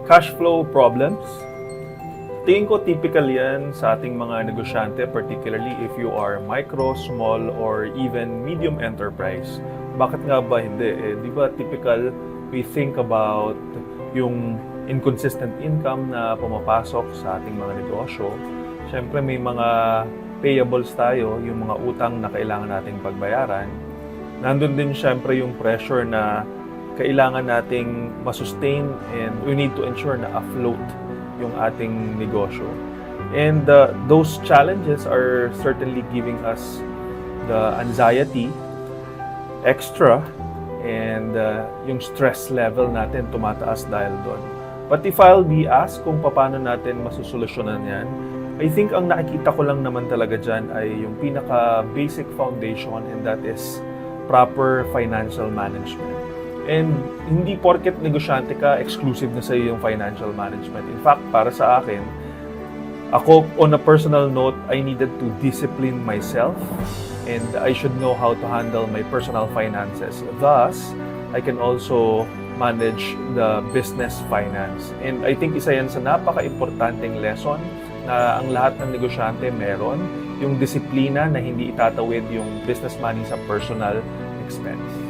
Cash flow problems. Tingin ko typical yan sa ating mga negosyante, particularly if you are micro, small, or even medium enterprise. Bakit nga ba hindi? Di ba typical, we think about yung inconsistent income na pumapasok sa ating mga negosyo. Siyempre may mga payables tayo, yung mga utang na kailangan nating pagbayaran. Nandun din siyempre yung pressure na kailangan nating masustain and we need to ensure na afloat yung ating negosyo. And those challenges are certainly giving us the anxiety extra and yung stress level natin tumataas dahil doon. But if I'll be asked kung paano natin masusolusyonan yan, I think ang nakikita ko lang naman talaga dyan ay yung pinaka-basic foundation, and that is proper financial management. And hindi porket negosyante ka, exclusive na sa iyo yung financial management. In fact, para sa akin, ako, on a personal note, I needed to discipline myself and I should know how to handle my personal finances. Thus, I can also manage the business finance. And I think isa yan sa napaka-importanting lesson na ang lahat ng negosyante meron, yung disiplina na hindi itatawid yung business money sa personal expense.